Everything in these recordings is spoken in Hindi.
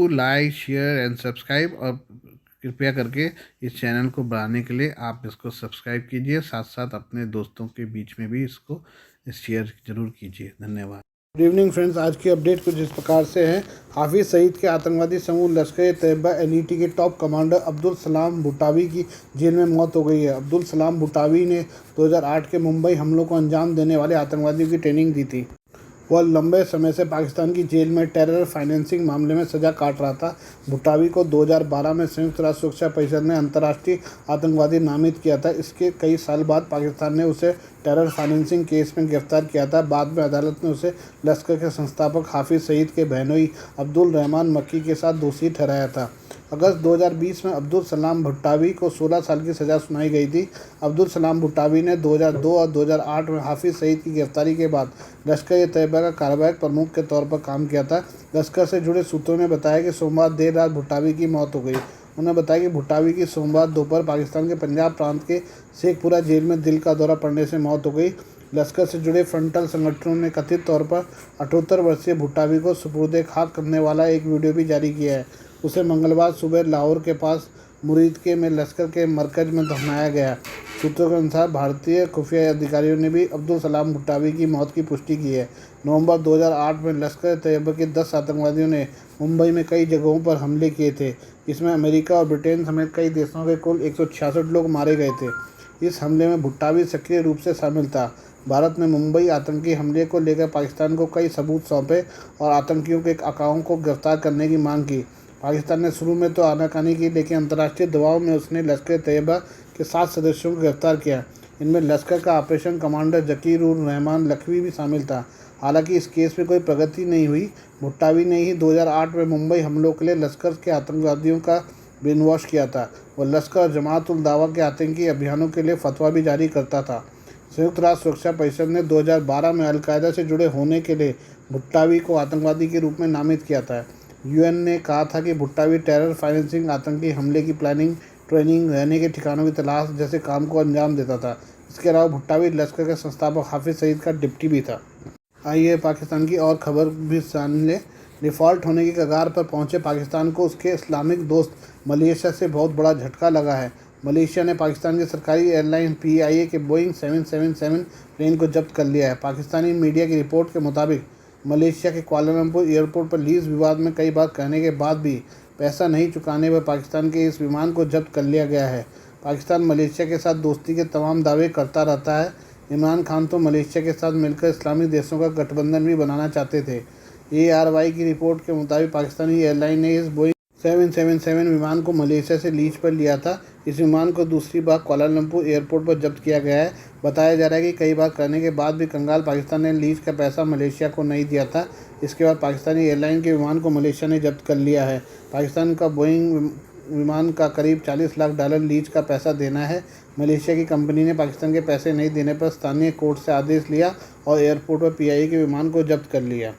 Do like share and subscribe, और कृपया करके इस चैनल को बढ़ाने के लिए आप इसको सब्सक्राइब कीजिए, साथ साथ अपने दोस्तों के बीच में भी इसको शेयर जरूर कीजिए। धन्यवाद। गुड इवनिंग फ्रेंड्स, आज की अपडेट कुछ इस प्रकार से है। हाफिज सईद के आतंकवादी समूह लश्कर तैयबा एनईटी के टॉप कमांडर अब्दुल सलाम भुट्टावी की जेल में मौत हो गई है। अब्दुल सलाम भुट्टावी ने 2008 के मुंबई हमलों को अंजाम देने वाले आतंकवादियों की ट्रेनिंग दी थी। वह लंबे समय से पाकिस्तान की जेल में टेरर फाइनेंसिंग मामले में सजा काट रहा था। भुट्टावी को 2012 में संयुक्त राष्ट्र सुरक्षा परिषद ने अंतर्राष्ट्रीय आतंकवादी नामित किया था। इसके कई साल बाद पाकिस्तान ने उसे टेरर फाइनेंसिंग केस में गिरफ्तार किया था। बाद में अदालत ने उसे लश्कर के संस्थापक हाफिज सईद के बहनोई अब्दुल रहमान मक्की के साथ दोषी ठहराया था। अगस्त 2020 में अब्दुल सलाम भुट्टावी को 16 साल की सज़ा सुनाई गई थी। अब्दुल सलाम भुट्टावी ने 2002 और 2008 में हाफिज सईद की गिरफ्तारी के बाद लश्कर तैयबा का कार्यवाहक प्रमुख के तौर पर काम किया था। लश्कर से जुड़े सूत्रों ने बताया कि सोमवार देर रात भुट्टावी की मौत हो गई। उन्होंने बताया कि भुट्टावी की सोमवार दोपहर पाकिस्तान के पंजाब प्रांत के शेखपुरा जेल में दिल का दौरा पड़ने से मौत हो गई। लश्कर से जुड़े फ्रंटल संगठनों ने कथित तौर पर 78 वर्षीय भुट्टावी को सुपुर्द खाक करने वाला एक वीडियो भी जारी किया है। उसे मंगलवार सुबह लाहौर के पास मुरीदके में लश्कर के मरकज में दफनाया गया। सूत्रों के अनुसार भारतीय खुफिया अधिकारियों ने भी अब्दुल सलाम भुट्टावी की मौत की पुष्टि की है। नवंबर 2008 में लश्कर तैयबा के 10 आतंकवादियों ने मुंबई में कई जगहों पर हमले किए थे। इसमें अमेरिका और ब्रिटेन समेत कई देशों के कुल 166 लोग मारे गए थे। इस हमले में भुट्टावी सक्रिय रूप से शामिल था। भारत ने मुंबई आतंकी हमले को लेकर पाकिस्तान को कई सबूत सौंपे और आतंकियों के अकाउंट को गिरफ्तार करने की मांग की। पाकिस्तान ने शुरू में तो आनाकानी की, लेकिन अंतर्राष्ट्रीय दबाव में उसने लश्कर तैयबा के 7 सदस्यों को गिरफ्तार किया। इनमें लश्कर का ऑपरेशन कमांडर जकीर उर रहमान लखवी भी शामिल था। हालांकि इस केस में कोई प्रगति नहीं हुई। भुट्टावी ने ही 2008 में मुंबई हमलों के लिए लश्कर के आतंकवादियों का ब्रेन वॉश किया था। वह लश्कर और जमात उल दावा के आतंकी अभियानों के लिए फतवा भी जारी करता था। संयुक्त राष्ट्र सुरक्षा परिषद ने 2012 में अलकायदा से जुड़े होने के लिए भुट्टावी को आतंकवादी के रूप में नामित किया था। यूएन ने कहा था कि भुट्टावी टेरर फाइनेंसिंग, आतंकी हमले की प्लानिंग, ट्रेनिंग, रहने के ठिकानों की तलाश जैसे काम को अंजाम देता था। इसके अलावा भुट्टावी लश्कर के संस्थापक हाफिज सईद का डिप्टी भी था। आइए पाकिस्तान की और खबर भी जान लें। डिफ़ॉल्ट होने की कगार पर पहुंचे पाकिस्तान को उसके इस्लामिक दोस्त मलेशिया से बहुत बड़ा झटका लगा है। मलेशिया ने पाकिस्तान की सरकारी एयरलाइन PIA के बोइंग 777 प्लेन को जब्त कर लिया है। पाकिस्तानी मीडिया की रिपोर्ट के मुताबिक मलेशिया के कुआलालंपुर एयरपोर्ट पर लीज विवाद में कई बार कहने के बाद भी पैसा नहीं चुकाने पर पाकिस्तान के इस विमान को जब्त कर लिया गया है। पाकिस्तान मलेशिया के साथ दोस्ती के तमाम दावे करता रहता है। इमरान खान तो मलेशिया के साथ मिलकर इस्लामी देशों का गठबंधन भी बनाना चाहते थे। ARY की रिपोर्ट के मुताबिक पाकिस्तानी एयरलाइन ने इस बोइंग 777 विमान को मलेशिया से लीज पर लिया था। इस विमान को दूसरी बार कुआलालंपुर एयरपोर्ट पर जब्त किया गया है। बताया जा रहा है कि कई बार करने के बाद भी कंगाल पाकिस्तान ने लीज का पैसा मलेशिया को नहीं दिया था। इसके बाद पाकिस्तानी एयरलाइन के विमान को मलेशिया ने जब्त कर लिया है। पाकिस्तान का बोइंग विमान का करीब $40 लाख लीज का पैसा देना है। मलेशिया की कंपनी ने पाकिस्तान के पैसे नहीं देने पर स्थानीय कोर्ट से आदेश लिया और एयरपोर्ट पर PIA के विमान को जब्त कर लिया।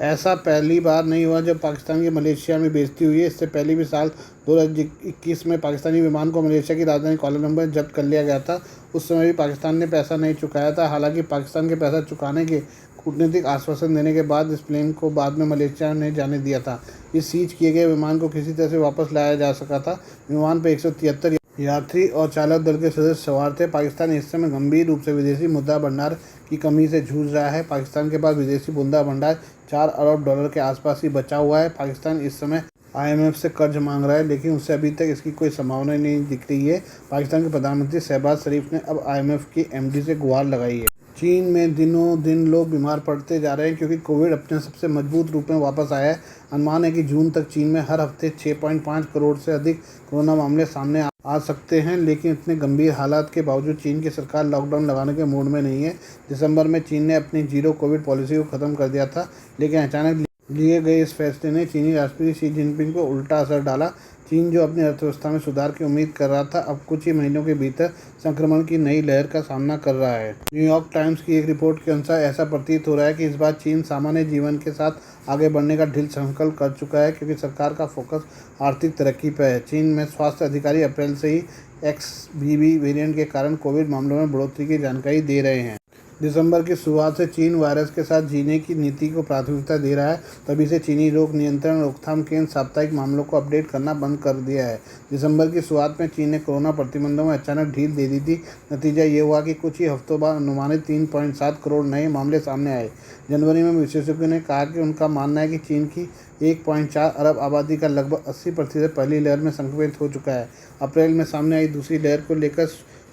ऐसा पहली बार नहीं हुआ जब पाकिस्तान की मलेशिया में बेइज्जती हुई है। इससे पहले भी साल 2021 में पाकिस्तानी विमान को मलेशिया की राजधानी कुआलालंपुर में जब्त कर लिया गया था। उस समय भी पाकिस्तान ने पैसा नहीं चुकाया था। हालांकि पाकिस्तान के पैसा चुकाने के कूटनीतिक आश्वासन देने के बाद इस प्लेन को बाद में मलेशिया ने जाने दिया था। इस सीज किए गए विमान को किसी तरह से वापस लाया जा सका था। विमान पर 173 यात्री और चालक दल के सदस्य सवार थे। पाकिस्तान इस समय गंभीर रूप से विदेशी मुद्रा भंडार की कमी से जूझ रहा है। पाकिस्तान के पास विदेशी मुद्रा भंडार $4 अरब के आसपास ही बचा हुआ है। पाकिस्तान इस समय IMF से कर्ज मांग रहा है, लेकिन उससे अभी तक इसकी कोई संभावना नहीं दिख रही है। पाकिस्तान के प्रधानमंत्री शहबाज शरीफ ने अब IMF की MD से गुहार लगाई है। चीन में दिनों दिन लोग बीमार पड़ते जा रहे हैं क्योंकि कोविड अपने सबसे मजबूत रूप में वापस आया है। अनुमान है कि जून तक चीन में हर हफ्ते 6.5 करोड़ से अधिक कोरोना मामले सामने आ सकते हैं। लेकिन इतने गंभीर हालात के बावजूद चीन की सरकार लॉकडाउन लगाने के मूड में नहीं है। दिसंबर में चीन ने अपनी जीरो कोविड पॉलिसी को ख़त्म कर दिया था, लेकिन अचानक लिए गए इस फैसले ने चीनी राष्ट्रपति शी जिनपिंग को उल्टा असर डाला। चीन जो अपनी अर्थव्यवस्था में सुधार की उम्मीद कर रहा था, अब कुछ ही महीनों के भीतर संक्रमण की नई लहर का सामना कर रहा है। न्यूयॉर्क टाइम्स की एक रिपोर्ट के अनुसार ऐसा प्रतीत हो रहा है कि इस बार चीन सामान्य जीवन के साथ आगे बढ़ने का दृढ़ संकल्प कर चुका है, क्योंकि सरकार का फोकस आर्थिक तरक्की पर है। चीन में स्वास्थ्य अधिकारी अप्रैल से ही XBB वेरिएंट के कारण कोविड मामलों में बढ़ोतरी की जानकारी दे रहे हैं। दिसंबर की शुरुआत से चीन वायरस के साथ जीने की नीति को प्राथमिकता दे रहा है। तभी से चीनी रोग नियंत्रण रोकथाम केंद्र साप्ताहिक मामलों को अपडेट करना बंद कर दिया है। दिसंबर की शुरुआत में चीन ने कोरोना प्रतिबंधों में अचानक ढील दे दी थी। नतीजा ये हुआ कि कुछ ही हफ्तों बाद अनुमानित 3.7 करोड़ नए मामले सामने आए। जनवरी में विशेषज्ञों ने कहा कि उनका मानना है कि चीन की 1.4 अरब आबादी का लगभग 80% पहली लहर में संक्रमित हो चुका है। अप्रैल में सामने आई दूसरी लहर को लेकर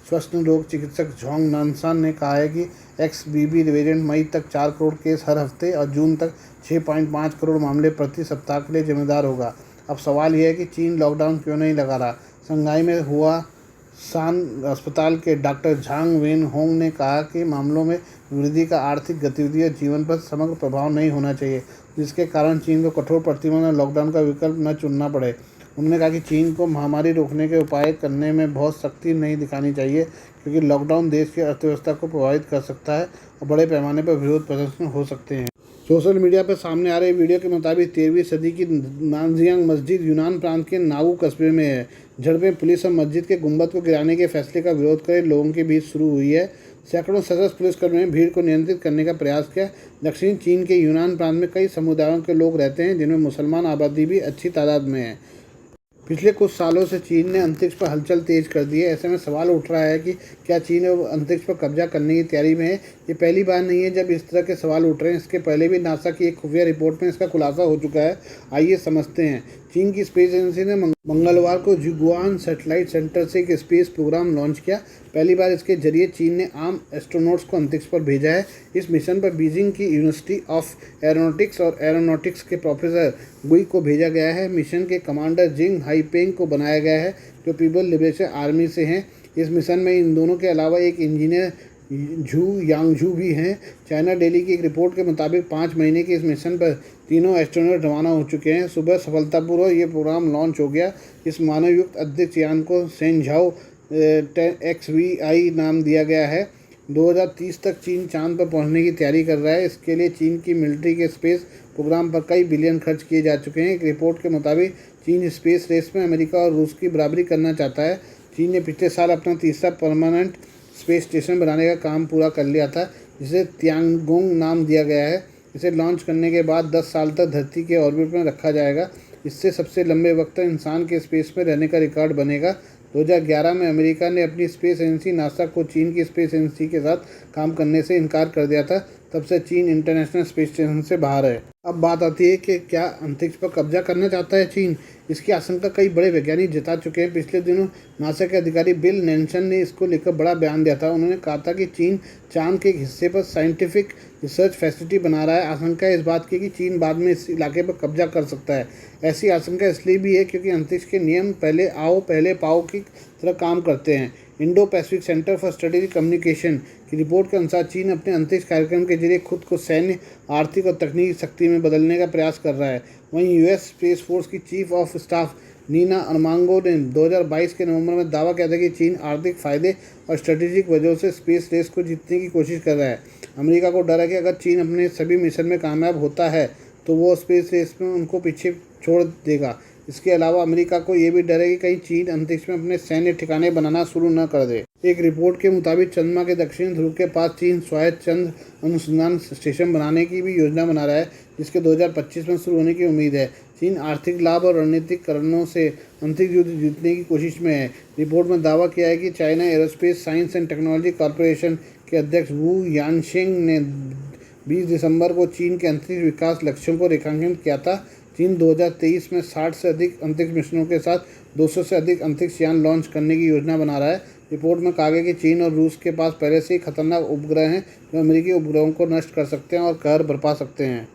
श्वसन रोग चिकित्सक झोंग नानसान ने कहा है कि XBB वेरिएंट मई तक 4 करोड़ केस हर हफ्ते और जून तक 6.5 करोड़ मामले प्रति सप्ताह के लिए जिम्मेदार होगा। अब सवाल यह है कि चीन लॉकडाउन क्यों नहीं लगा रहा। शंघाई में हुआ सान अस्पताल के डॉक्टर झांग वेन होंग ने कहा कि मामलों में वृद्धि का आर्थिक गतिविधि और जीवन पर समग्र प्रभाव नहीं होना चाहिए, जिसके कारण चीन को कठोर प्रतिबंध और लॉकडाउन का विकल्प न चुनना पड़े। उन्होंने कहा कि चीन को महामारी रोकने के उपाय करने में बहुत सख्ती नहीं दिखानी चाहिए, क्योंकि लॉकडाउन देश की अर्थव्यवस्था को प्रभावित कर सकता है और बड़े पैमाने पर विरोध प्रदर्शन हो सकते हैं। सोशल मीडिया पर सामने आ रहे वीडियो के मुताबिक 13वीं सदी की नानजियांग मस्जिद यूनान प्रांत के नाऊ कस्बे में है। झड़पें पुलिस और मस्जिद के गुंबद को गिराने के फैसले का विरोध करे लोगों के बीच शुरू हुई है। सैकड़ों सशस्त्र पुलिसकर्मियों ने भीड़ को नियंत्रित करने का प्रयास किया। दक्षिणी चीन के यूनान प्रांत में कई समुदायों के लोग रहते हैं, जिनमें मुसलमान आबादी भी अच्छी तादाद में है। पिछले कुछ सालों से चीन ने अंतरिक्ष पर हलचल तेज कर दी है। ऐसे में सवाल उठ रहा है कि क्या चीन अंतरिक्ष पर कब्जा करने की तैयारी में है। ये पहली बार नहीं है जब इस तरह के सवाल उठ रहे हैं। इसके पहले भी नासा की एक खुफिया रिपोर्ट में इसका खुलासा हो चुका है। आइए समझते हैं। चीन की स्पेस एजेंसी ने मंगलवार को जिगुआन सैटेलाइट सेंटर से एक स्पेस प्रोग्राम लॉन्च किया। पहली बार इसके जरिए चीन ने आम एस्ट्रोनॉट्स को अंतरिक्ष पर भेजा है। इस मिशन पर बीजिंग की यूनिवर्सिटी ऑफ एरोनॉटिक्स और एरोनॉटिक्स के प्रोफेसर गुई को भेजा गया है। मिशन के कमांडर जिंग हाईपेंग को बनाया गया है, जो पीपल लिबरेशन आर्मी से हैं। इस मिशन में इन दोनों के अलावा एक इंजीनियर झू यांगझू भी हैं। चाइना डेली की एक रिपोर्ट के मुताबिक 5 महीने के इस मिशन पर तीनों एस्ट्रोनॉट रवाना हो चुके हैं। सुबह सफलतापूर्वक ये प्रोग्राम लॉन्च हो गया। इस मानवयुक्त अंतरिक्ष यान को सेंझाओ 10XVI नाम दिया गया है। 2030 तक चीन चांद पर पहुंचने की तैयारी कर रहा है। इसके लिए चीन की मिलिट्री के स्पेस प्रोग्राम पर कई बिलियन खर्च किए जा चुके हैं। एक रिपोर्ट के मुताबिक चीन स्पेस रेस में अमेरिका और रूस की बराबरी करना चाहता है। चीन ने पिछले साल अपना तीसरा परमानेंट स्पेस स्टेशन बनाने का काम पूरा कर लिया था, जिसे तियांगोंग नाम दिया गया है। इसे लॉन्च करने के बाद 10 साल तक धरती के ऑर्बिट में रखा जाएगा। इससे सबसे लंबे वक्त तक इंसान के स्पेस में रहने का रिकॉर्ड बनेगा। 2011 में अमेरिका ने अपनी स्पेस एजेंसी नासा को चीन की स्पेस एजेंसी के साथ काम करने से इनकार कर दिया था। तब से चीन इंटरनेशनल स्पेस स्टेशन से बाहर है। अब बात आती है कि क्या अंतरिक्ष पर कब्जा करना चाहता है चीन। इसकी आशंका कई बड़े वैज्ञानिक जता चुके हैं। पिछले दिनों नासा के अधिकारी बिल नेल्सन ने इसको लेकर बड़ा बयान दिया था। उन्होंने कहा था कि चीन चांद के एक हिस्से पर साइंटिफिक रिसर्च फैसिलिटी बना रहा है। आशंका इस बात की कि चीन बाद में इस इलाके पर कब्जा कर सकता है। ऐसी आशंका इसलिए भी है क्योंकि अंतरिक्ष के नियम पहले आओ पहले पाओ की तरह काम करते हैं। Indo Pacific centre for strategic communication की रिपोर्ट के अनुसार चीन अपने अंतरिक्ष कार्यक्रम के जरिए खुद को सैन्य, आर्थिक और तकनीकी शक्ति में बदलने का प्रयास कर रहा है। वहीं यूएस स्पेस फोर्स की चीफ ऑफ स्टाफ नीना अर्मांगो ने 2022 के नवंबर में दावा किया था कि चीन आर्थिक फायदे और स्ट्रेटेजिक वजहों से स्पेस रेस को जीतने की कोशिश कर रहा है। अमेरिका को डर है कि अगर चीन अपने सभी मिशन में कामयाब होता है तो वो स्पेस रेस में उनको पीछे छोड़ देगा। इसके अलावा अमेरिका को ये भी डर है कि कहीं चीन अंतरिक्ष में अपने सैन्य ठिकाने बनाना शुरू न कर दे। एक रिपोर्ट के मुताबिक चंद्रमा के दक्षिणी ध्रुव के पास चीन स्वायत्त चंद्र अनुसंधान स्टेशन बनाने की भी योजना बना रहा है, जिसके 2025 में शुरू होने की उम्मीद है। चीन आर्थिक लाभ और रणनीतिक कारणों से अंतरिक्ष युद्ध जीतने की कोशिश में है। रिपोर्ट में दावा किया है कि China aerospace science and technology corporation के अध्यक्ष वू यानशेंग ने 20 दिसंबर को चीन के अंतरिक्ष विकास लक्ष्यों को रेखांकित किया था। चीन 2023 में 60 से अधिक अंतरिक्ष मिशनों के साथ 200 से अधिक अंतरिक्ष यान लॉन्च करने की योजना बना रहा है। रिपोर्ट में कहा गया कि चीन और रूस के पास पहले से ही खतरनाक उपग्रह हैं, जो अमेरिकी उपग्रहों को नष्ट कर सकते हैं और कहर बरपा सकते हैं।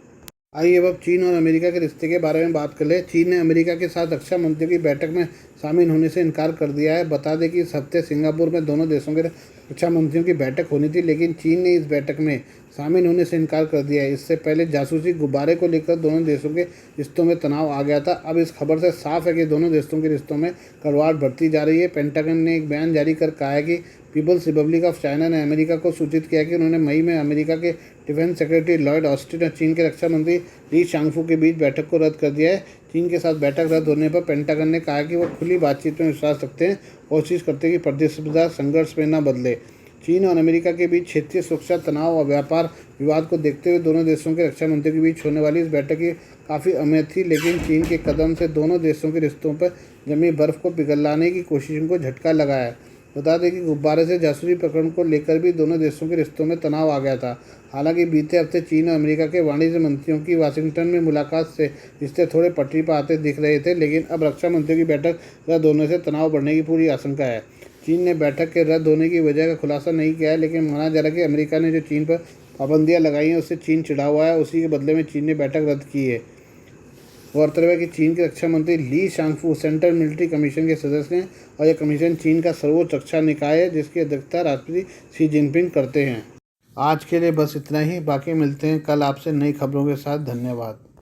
आइए अब चीन और अमेरिका के रिश्ते के बारे में बात कर ले। चीन ने अमेरिका के साथ रक्षा मंत्रियों की बैठक में शामिल होने से इनकार कर दिया है। बता दें कि इस हफ्ते सिंगापुर में दोनों देशों के रक्षा मंत्रियों की बैठक होनी थी, लेकिन चीन ने इस बैठक में शामिल होने से इनकार कर दिया है। इससे पहले जासूसी गुब्बारे को लेकर दोनों देशों के रिश्तों में तनाव आ गया था। अब इस खबर से साफ है कि दोनों देशों के रिश्तों में कड़वाहट बढ़ती जा रही है। पेंटागन ने एक बयान जारी कर कहा है कि पीपल्स रिपब्लिक ऑफ चाइना ने अमेरिका को सूचित किया कि उन्होंने मई में अमेरिका के डिफेंस सेक्रेटरी लॉयड ऑस्टिन और चीन के रक्षा मंत्री ली शांगफू के बीच बैठक को रद्द कर दिया है। चीन के साथ बैठक रद्द होने पर पेंटागन ने कहा कि वो खुली बातचीत में विश्वास रखते हैं, कोशिश करते हैं कि प्रतिस्पर्धा संघर्ष में न बदले। चीन और अमेरिका के बीच क्षेत्रीय सुरक्षा तनाव और व्यापार विवाद को देखते हुए दोनों देशों के रक्षा मंत्रियों के बीच होने वाली इस बैठक की काफ़ी अहमियत थी, लेकिन चीन के कदम से दोनों देशों के रिश्तों पर जमी बर्फ़ को पिघलाने की कोशिशों को झटका लगा है। बता दें कि गुब्बारे से जासूसी प्रकरण को लेकर भी दोनों देशों के रिश्तों में तनाव आ गया था। हालांकि बीते हफ्ते चीन और अमेरिका के वाणिज्य मंत्रियों की वाशिंगटन में मुलाकात से रिश्ते थोड़े पटरी पर आते दिख रहे थे, लेकिन अब रक्षा मंत्रियों की बैठक रद्द होने से तनाव बढ़ने की पूरी आशंका है। चीन ने बैठक के रद्द होने की वजह का खुलासा नहीं किया है, लेकिन माना जा रहा है कि अमेरिका ने जो चीन पर पाबंदियां लगाई हैं उससे चीन चिढ़ा हुआ है। उसी के बदले में चीन ने बैठक रद्द की है। गौरतलब है कि चीन के रक्षा मंत्री Li Shangfu central military commission के सदस्य हैं और यह कमीशन चीन का सर्वोच्च रक्षा निकाय है, जिसकी अध्यक्षता राष्ट्रपति शी जिनपिंग करते हैं। आज के लिए बस इतना ही। बाकी मिलते हैं कल आपसे नई खबरों के साथ। धन्यवाद।